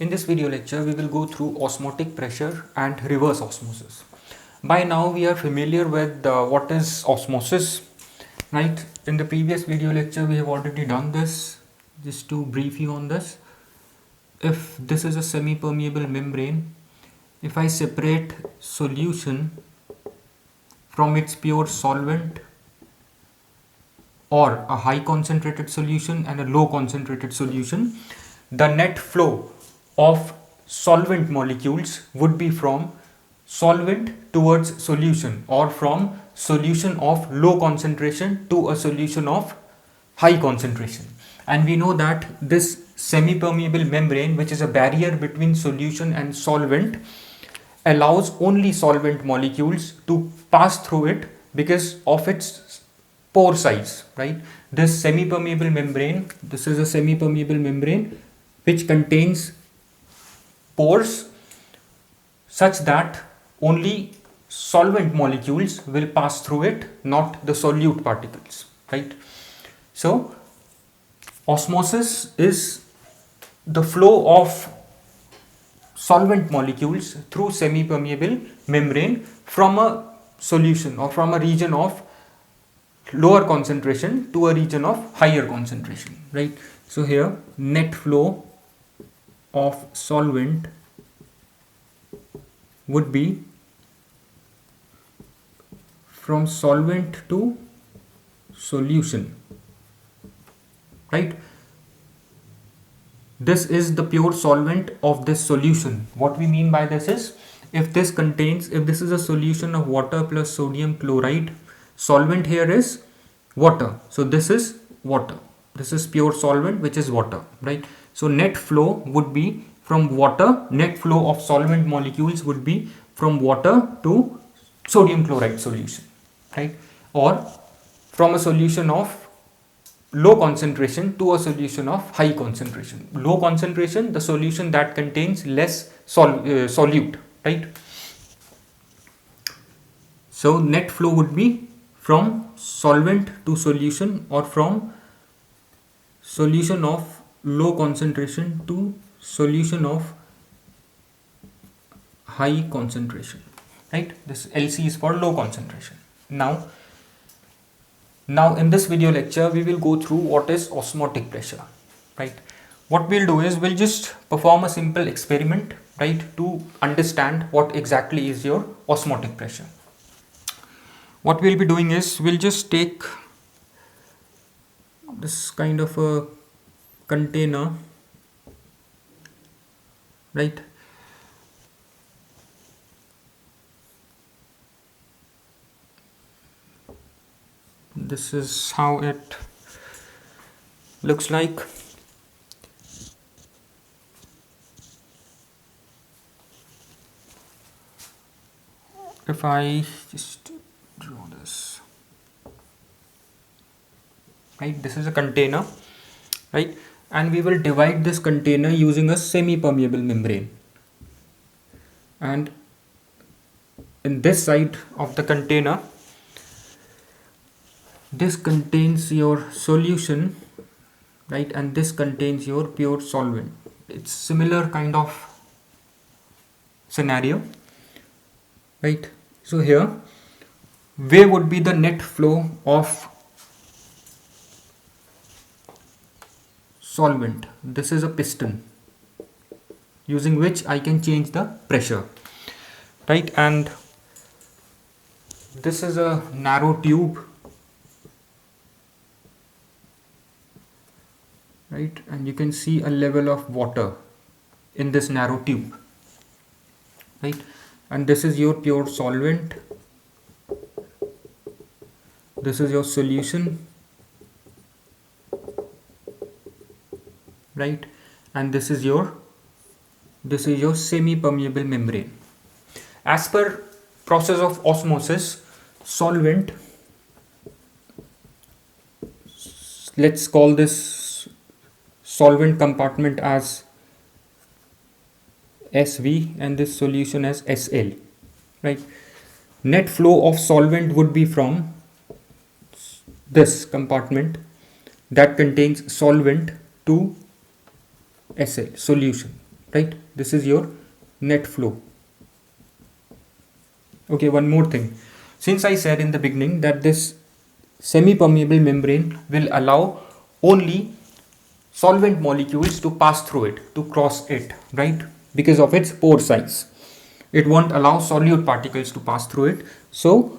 In this video lecture, we will go through osmotic pressure and reverse osmosis. By now, we are familiar with what is osmosis, right? In the previous video lecture, we have already done this. Just to brief you on this, if this is a semi-permeable membrane, if I separate solution from its pure solvent, or a high concentrated solution and a low concentrated solution, the net flow of solvent molecules would be from solvent towards solution, or from solution of low concentration to a solution of high concentration. And we know that this semi-permeable membrane, which is a barrier between solution and solvent, allows only solvent molecules to pass through it because of its pore size, right? This semi-permeable membrane, this is a semi-permeable membrane which contains pores such that only solvent molecules will pass through it, not the solute particles, right? So osmosis is the flow of solvent molecules through semi-permeable membrane from a solution or from a region of lower concentration to a region of higher concentration, right? So here net flow of solvent would be from solvent to solution, right? This is the pure solvent of this solution. What we mean by this is, if this is a solution of water plus sodium chloride, solvent here is water. So this is water. This is pure solvent, which is water, right? So net flow would be from water, net flow of solvent molecules would be from water to sodium chloride solution, right? Or from a solution of low concentration to a solution of high concentration. Low concentration, the solution that contains less solute, right? So net flow would be from solvent to solution, or from solution of low concentration to solution of high concentration, right? This LC is for low concentration. Now in this video lecture, we will go through what is osmotic pressure, right? What we'll do is we'll just perform a simple experiment, right, to understand what exactly is your osmotic pressure. What we'll be doing is we'll just take this kind of a container, right? This is how it looks like. If I just draw this, right, this is a container, right, and we will divide this container using a semi-permeable membrane, and in this side of the container, this contains your solution, right, and this contains your pure solvent. It's similar kind of scenario, right? So here, where would be the net flow of solvent? This is a piston using which I can change the pressure, right? And this is a narrow tube, right, and you can see a level of water in this narrow tube, right? And this is your pure solvent, this is your solution, right, and this is your semi-permeable membrane. As per process of osmosis, solvent, let's call this solvent compartment as SV and this solution as SL, right? Net flow of solvent would be from this compartment that contains solvent to SL, solution, right? This is your net flow. Okay, one more thing. Since I said in the beginning that this semi-permeable membrane will allow only solvent molecules to pass through it, to cross it, right? Because of its pore size. It won't allow solute particles to pass through it. So,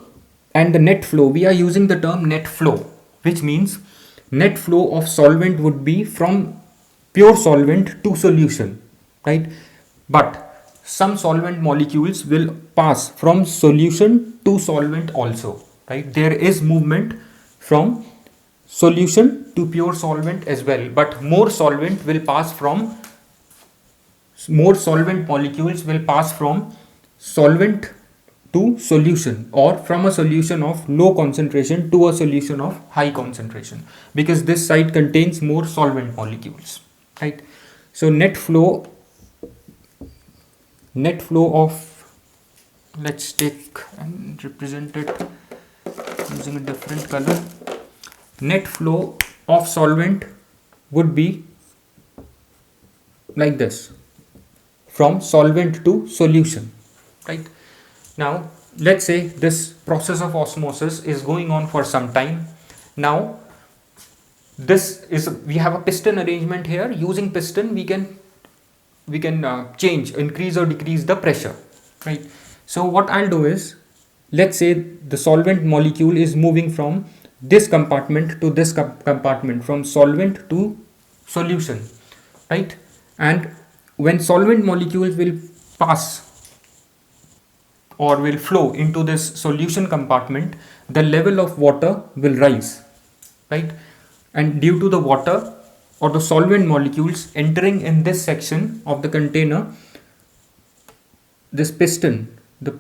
and the net flow, we are using the term net flow, which means net flow of solvent would be from pure solvent to solution, right? But some solvent molecules will pass from solution to solvent also, right? There is movement from solution to pure solvent as well, but more solvent molecules will pass from solvent to solution, or from a solution of low concentration to a solution of high concentration, because this site contains more solvent molecules, right? So net flow of, let's take and represent it using a different color. Net flow of solvent would be like this, from solvent to solution, right? Now let's say this process of osmosis is going on for some time. Now we have a piston arrangement here. Using piston we can increase or decrease the pressure, right? So what I'll do is, let's say the solvent molecule is moving from this compartment to this compartment, from solvent to solution, right? And when solvent molecules will pass or will flow into this solution compartment, the level of water will rise, right? And due to the water or the solvent molecules entering in this section of the container, this piston, the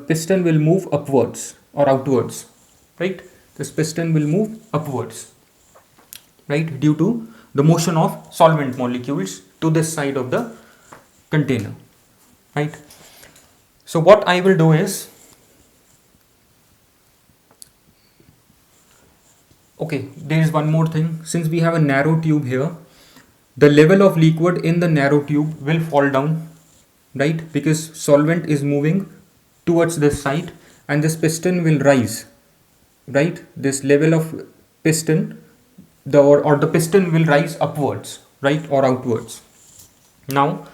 piston will move upwards or outwards, right? This piston will move upwards, right? Due to the motion of solvent molecules to this side of the container, right? So what I will do is, okay, there is one more thing. Since we have a narrow tube here, the level of liquid in the narrow tube will fall down, right? Because solvent is moving towards this side and this piston will rise, right? This level of piston, the piston will rise upwards, right, or outwards. Now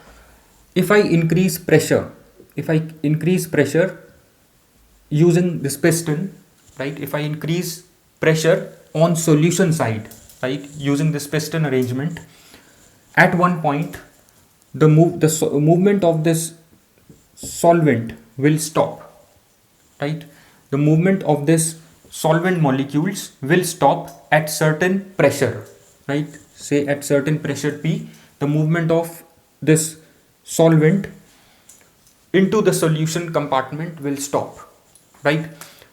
if I increase pressure using this piston, right, if I increase pressure on solution side, right, using this piston arrangement, at one point the movement of this solvent will stop, right? The movement of this solvent molecules will stop at certain pressure, right? Say at certain pressure P, the movement of this solvent into the solution compartment will stop, right?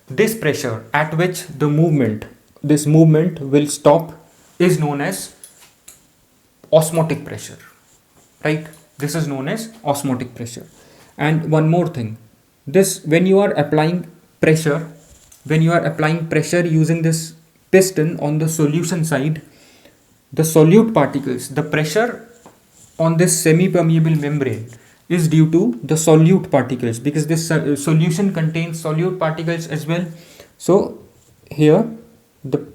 This pressure at which this movement will stop is known as osmotic pressure, right? This is known as osmotic pressure. And one more thing, when you are applying pressure using this piston on the solution side, the solute particles, the pressure on this semi-permeable membrane is due to the solute particles, because this solution contains solute particles as well. So here the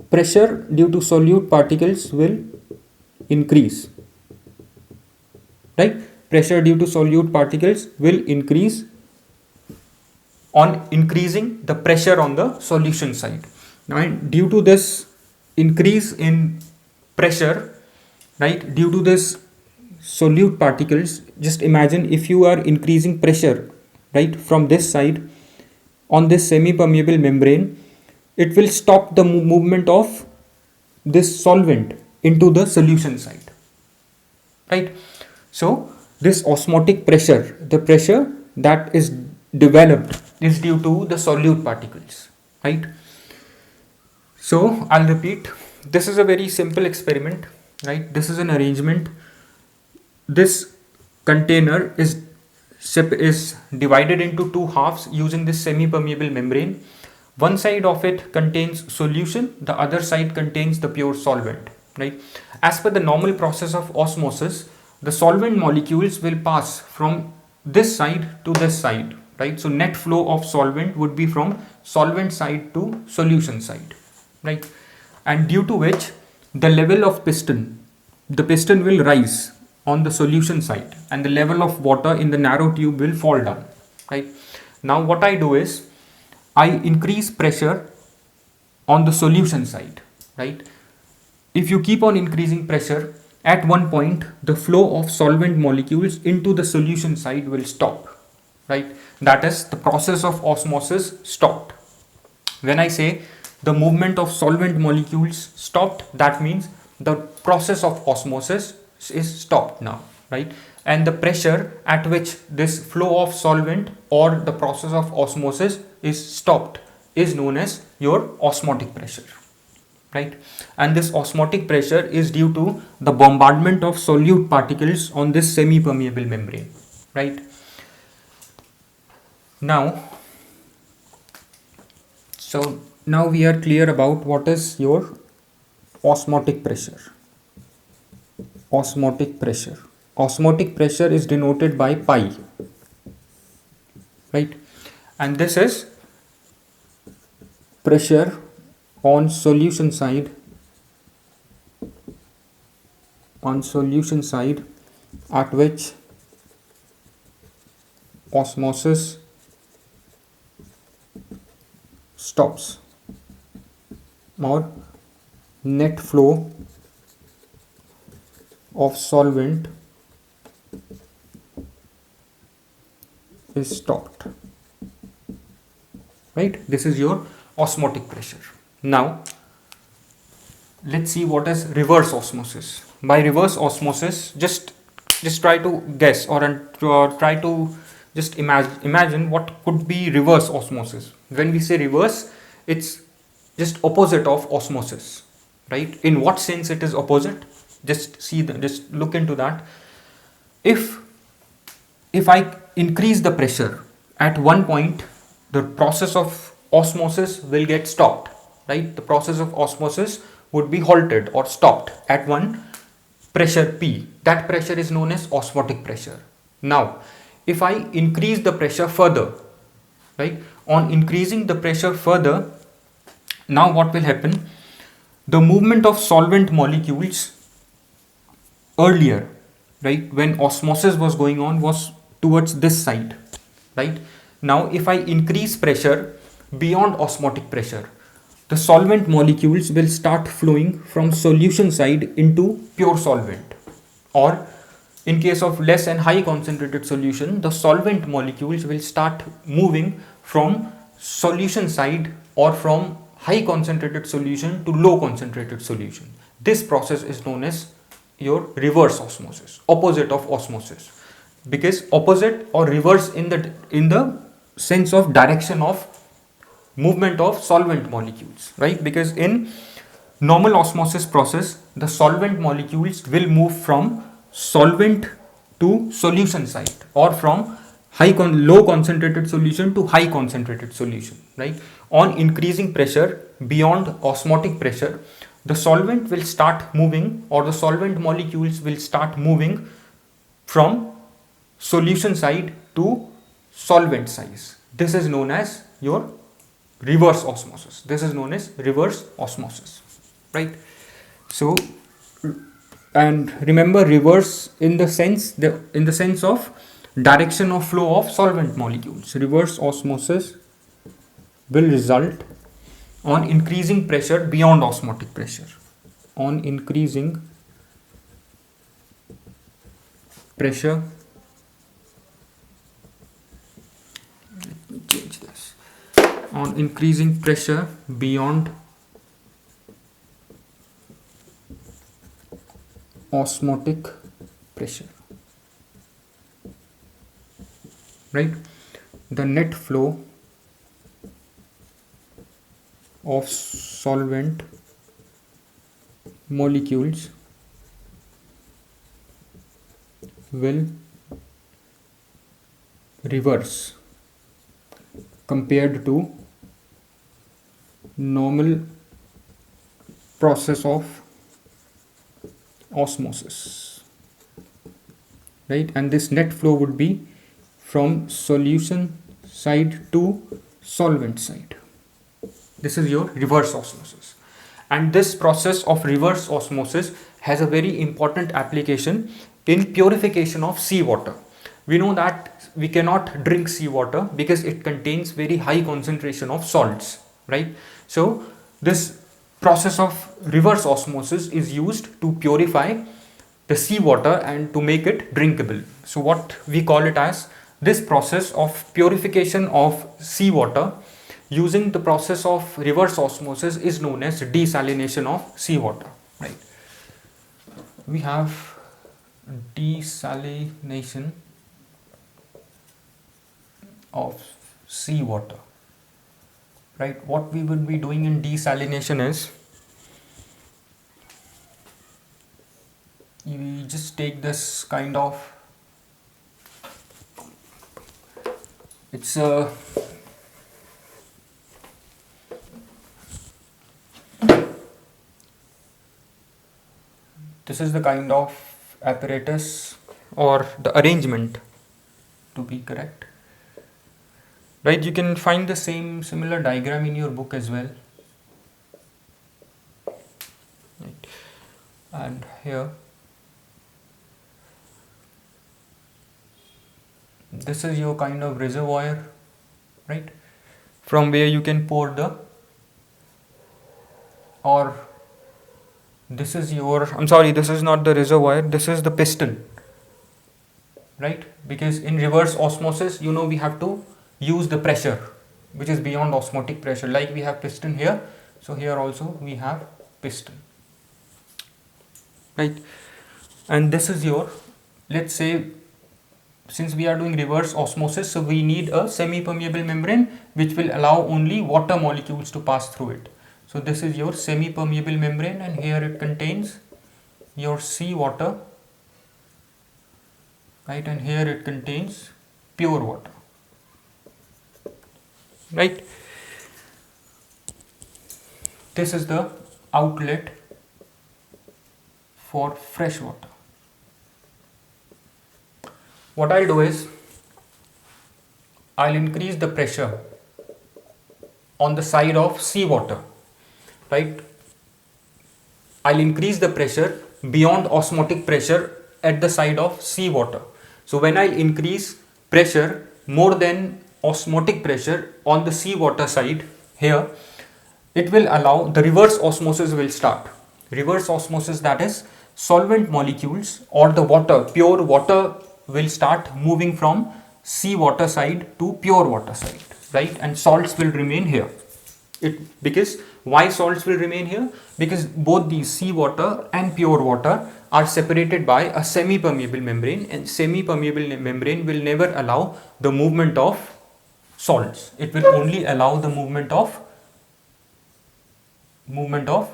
pressure due to solute particles will increase, right? Pressure due to solute particles will increase on increasing the pressure on the solution side. Now due to this increase in pressure, right, due to this solute particles, just imagine if you are increasing pressure, right, from this side on this semi-permeable membrane, it will stop the movement of this solvent into the solution side, right? So this osmotic pressure, the pressure that is developed, is due to the solute particles, right? So I'll repeat, this is a very simple experiment, right? This is an arrangement. This container is divided into two halves using this semi-permeable membrane. One side of it contains solution, the other side contains the pure solvent, right? As per the normal process of osmosis, the solvent molecules will pass from this side to this side, right? So net flow of solvent would be from solvent side to solution side, right? And due to which the level of the piston will rise on the solution side and the level of water in the narrow tube will fall down, right? Now what I do is I increase pressure on the solution side, right? If you keep on increasing pressure, at one point the flow of solvent molecules into the solution side will stop, right? That is, the process of osmosis stopped. When I say the movement of solvent molecules stopped, that means the process of osmosis is stopped now, right? And the pressure at which this flow of solvent or the process of osmosis is stopped is known as your osmotic pressure, right? And this osmotic pressure is due to the bombardment of solute particles on this semi-permeable membrane, right? Now, so now we are clear about what is your osmotic pressure. Osmotic pressure. Osmotic pressure is denoted by pi, right? And this is pressure on solution side at which osmosis stops, or net flow of solvent is stopped, right? This is your osmotic pressure. Now let's see what is reverse osmosis. By reverse osmosis, just try to guess or try to just imagine what could be reverse osmosis. When we say reverse, it's just opposite of osmosis, right? In what sense it is opposite? Just look into that. If I increase the pressure at one point, the process of osmosis will get stopped, right? The process of osmosis would be halted or stopped at one pressure P. That pressure is known as osmotic pressure. Now, if I increase the pressure further, right? On increasing the pressure further, now what will happen? The movement of solvent molecules earlier, right, when osmosis was going on, was towards this side, right? Now, if I increase pressure beyond osmotic pressure, the solvent molecules will start flowing from solution side into pure solvent, or in case of less and high concentrated solution, the solvent molecules will start moving from solution side or from high concentrated solution to low concentrated solution. This process is known as your reverse osmosis, opposite of osmosis, because opposite or reverse in the sense of direction of movement of solvent molecules, right? Because in normal osmosis process, the solvent molecules will move from solvent to solution side, or from low concentrated solution to high concentrated solution, right? On increasing pressure beyond osmotic pressure, the solvent will start moving, or the solvent molecules will start moving from solution side to solvent size. This is known as your reverse osmosis. This is known as reverse osmosis, right? So, and remember, reverse in the sense of direction of flow of solvent molecules. Reverse osmosis will result on increasing pressure beyond osmotic pressure. On increasing pressure, let me change this. On increasing pressure beyond osmotic pressure, right? The net flow of solvent molecules will reverse compared to normal process of osmosis. right? And this net flow would be from solution side to solvent side. This is your reverse osmosis. And this process of reverse osmosis has a very important application in purification of seawater. We know that we cannot drink seawater because it contains very high concentration of salts, right? So this process of reverse osmosis is used to purify the seawater and to make it drinkable. So what we call it as, this process of purification of seawater using the process of reverse osmosis is known as desalination of seawater, right? We have desalination of seawater, right? What we would be doing in desalination is, we just take this kind of, it's a this is the kind of apparatus or the arrangement, to be correct, right? You can find the similar diagram in your book as well, right? And here this is your kind of reservoir, right, from where you can pour the, or this is your, I'm sorry, this is not the reservoir, this is the piston, right? Because in reverse osmosis, you know, we have to use the pressure which is beyond osmotic pressure, like we have piston here, so here also we have piston, right? And this is your, let's say, since we are doing reverse osmosis, so we need a semi-permeable membrane which will allow only water molecules to pass through it. So this is your semi-permeable membrane, and here it contains your seawater, right? And here it contains pure water, right? This is the outlet for fresh water. What I'll do is, I'll increase the pressure on the side of seawater, right? I'll increase the pressure beyond osmotic pressure at the side of seawater. So when I increase pressure more than osmotic pressure on the seawater side here, it will allow the reverse osmosis will start. Reverse osmosis, that is, solvent molecules or the water, pure water, will start moving from seawater side to pure water side, right? And salts will remain here. Because why salts will remain here? Because both the seawater and pure water are separated by a semi-permeable membrane, and semi-permeable membrane will never allow the movement of salts. It will only allow the movement of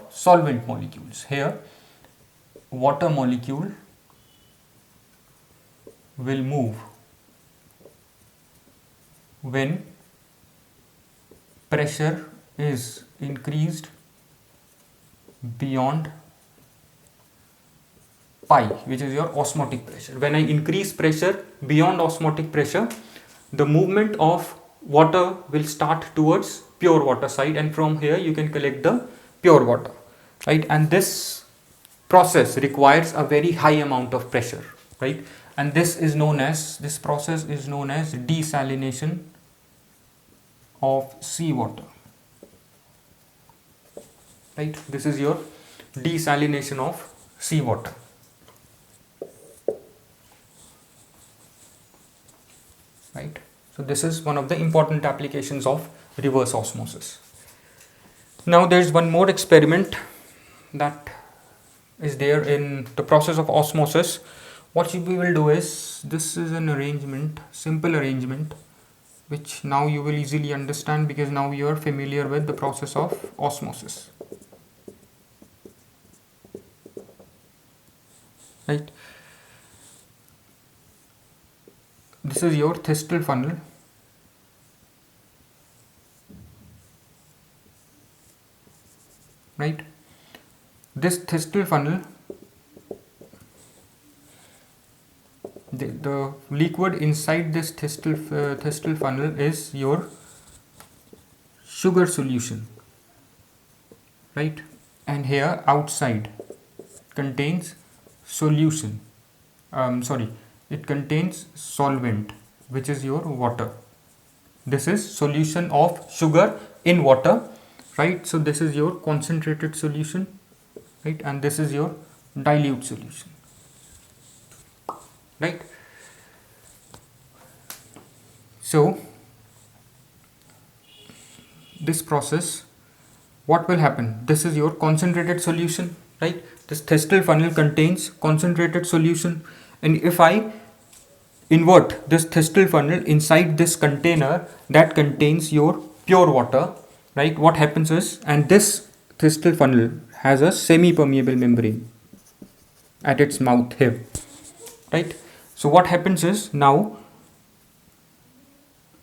solvent molecules. Here, water molecule will move when pressure is increased beyond pi, which is your osmotic pressure. When I increase pressure beyond osmotic pressure, the movement of water will start towards pure water side, and from here you can collect the pure water, right? And this process requires a very high amount of pressure, right? And this process is known as desalination of seawater, right? This is your desalination of seawater, right? So this is one of the important applications of reverse osmosis. Now there is one more experiment that is there in the process of osmosis. What we will do is, this is an arrangement, simple arrangement, which now you will easily understand because now you are familiar with the process of osmosis, right? This is your Thistell funnel, right? This Thistell funnel the liquid inside this Thestel funnel is your sugar solution, right? And here outside contains solution. Sorry, it contains solvent, which is your water. This is solution of sugar in water, right? So this is your concentrated solution, right? And this is your dilute solution, right? So this process, what will happen? This is your concentrated solution, right? This Thestel funnel contains concentrated solution, and if I invert this Thestel funnel inside this container that contains your pure water, right? What happens is, and this Thestel funnel has a semi-permeable membrane at its mouth here, right? So what happens is, now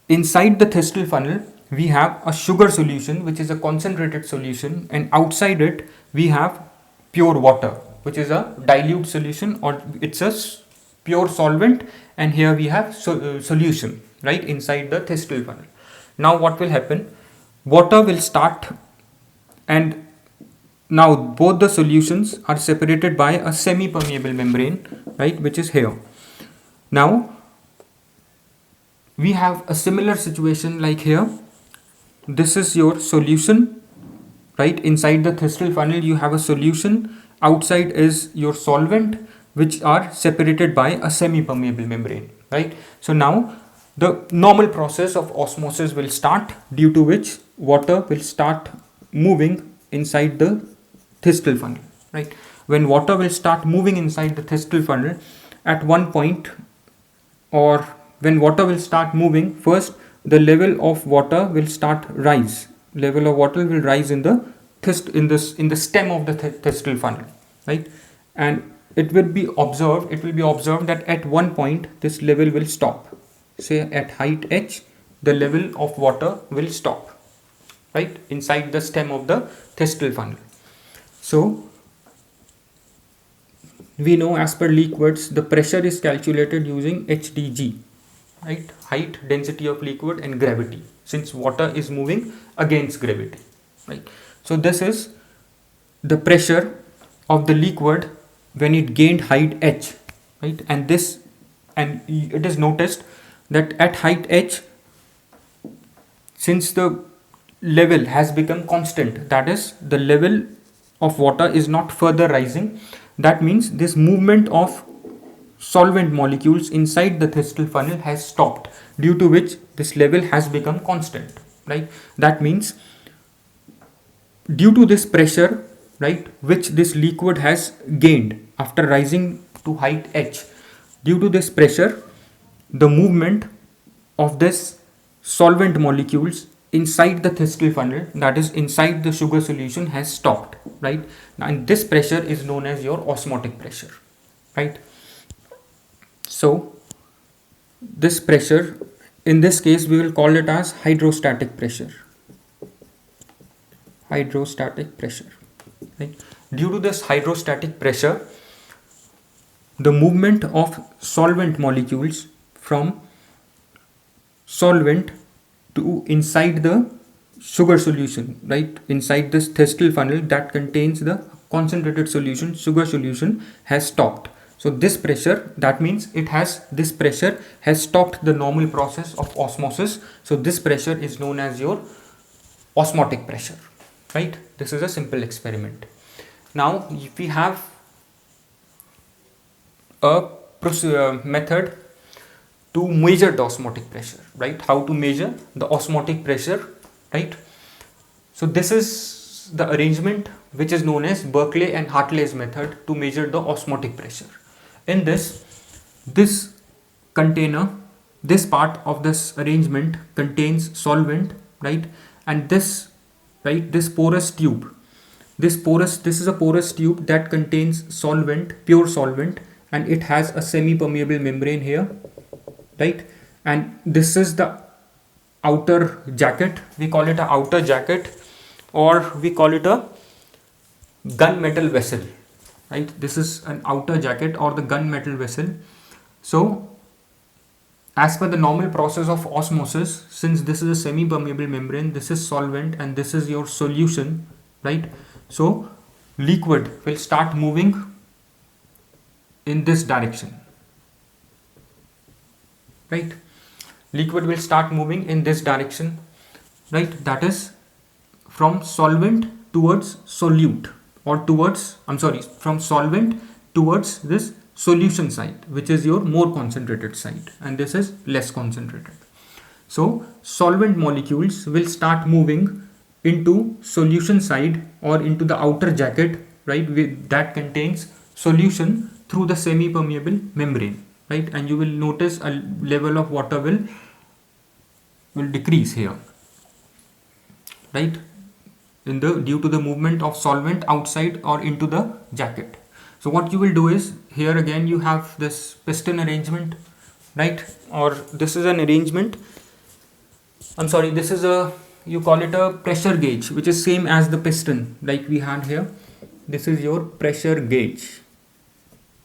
inside the Thestel funnel we have a sugar solution, which is a concentrated solution, and outside it we have pure water, which is a dilute solution, or it's a pure solvent, and here we have solution, right, inside the Thestel funnel. Now what will happen? Water will start, and now both the solutions are separated by a semi-permeable membrane, right, which is here. Now we have a similar situation like here. This is your solution, right? Inside the Thestel funnel you have a solution, outside is your solvent, which are separated by a semi-permeable membrane, right? So now the normal process of osmosis will start, due to which water will start moving inside the Thestel funnel, right? When water will start moving inside the Thestel funnel, at one point, or when water will start moving, first the level of water will start rise. Level of water will rise in the stem of the Thestel funnel, right? And it will be observed that at one point this level will stop. Say at height h, the level of water will stop, right, inside the stem of the Thestel funnel. So we know, as per liquids, the pressure is calculated using HDG, right, height, density of liquid, and gravity, since water is moving against gravity, right? So this is the pressure of the liquid when it gained height h, right? And it is noticed that at height h, since the level has become constant, that is, the level of water is not further rising, that means this movement of solvent molecules inside the Thestel funnel has stopped, due to which this level has become constant, right? That means due to this pressure, right, which this liquid has gained after rising to height h, due to this pressure, the movement of this solvent molecules inside the Thestel funnel, that is inside the sugar solution, has stopped, right? And this pressure is known as your osmotic pressure, right? So this pressure, in this case we will call it as hydrostatic pressure. Hydrostatic pressure, right? Due to this hydrostatic pressure, the movement of solvent molecules from solvent to inside the sugar solution, right, inside this Thestel funnel that contains the concentrated solution, sugar solution, has stopped. So this pressure, that means this pressure has stopped the normal process of osmosis. So this pressure is known as your osmotic pressure, right? This is a simple experiment. Now if we have a method to measure the osmotic pressure, right? How to measure the osmotic pressure, right? So this is the arrangement which is known as Berkeley and Hartley's method to measure the osmotic pressure. In this container, this part of this arrangement contains solvent, right? And this porous tube, this is a porous tube that contains solvent, pure solvent, and it has a semi-permeable membrane here, right? And this is the outer jacket. We call it an outer jacket, or we call it a gunmetal vessel, right? This is an outer jacket or the gunmetal vessel. So as per the normal process of osmosis, since this is a semi-permeable membrane, this is solvent and this is your solution, right? So liquid will start moving in this direction, right? Liquid will start moving in this direction, right? That is from solvent towards solute, or towards, from solvent towards this solution side, which is your more concentrated side, and this is less concentrated. So solvent molecules will start moving into solution side or into the outer jacket, right, that contains solution through the semi-permeable membrane, right, and you will notice a level of water will decrease here, right, due to the movement of solvent outside or into the jacket. So what you will do is, here again you have this piston arrangement, right, or this is an arrangement, this is you call it a pressure gauge, which is same as the piston like we had here. This is your pressure gauge,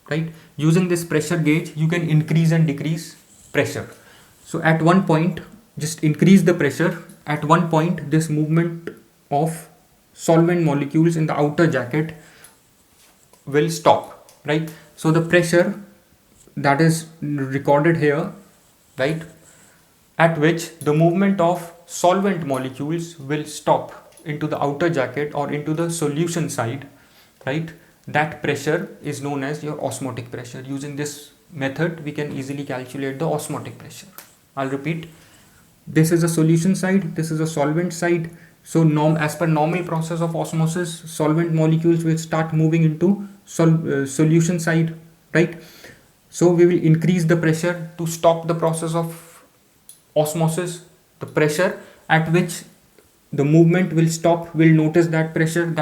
right? Using this pressure gauge you can increase and decrease pressure. So at one point just increase the pressure. At one point this movement of solvent molecules in the outer jacket will stop, right? So the pressure that is recorded here, right, at which the movement of solvent molecules will stop into the outer jacket or into the solution side, right, that pressure is known as your osmotic pressure. Using this method we can easily calculate the osmotic pressure. I'll repeat, this is a solution side, this is a solvent side. So as per normal process of osmosis, solvent molecules will start moving into solution side, right? So we will increase the pressure to stop the process of osmosis. The pressure at which the movement will stop, will notice that pressure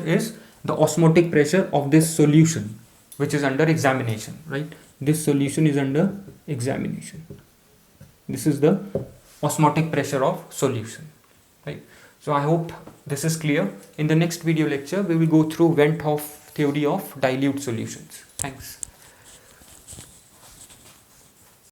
is the osmotic pressure of this solution, which is under examination, right? This solution is under examination. This is the osmotic pressure of solution, right? So I hope this is clear. In the next video lecture we will go through Van't Hoff theory of dilute solutions. Thanks.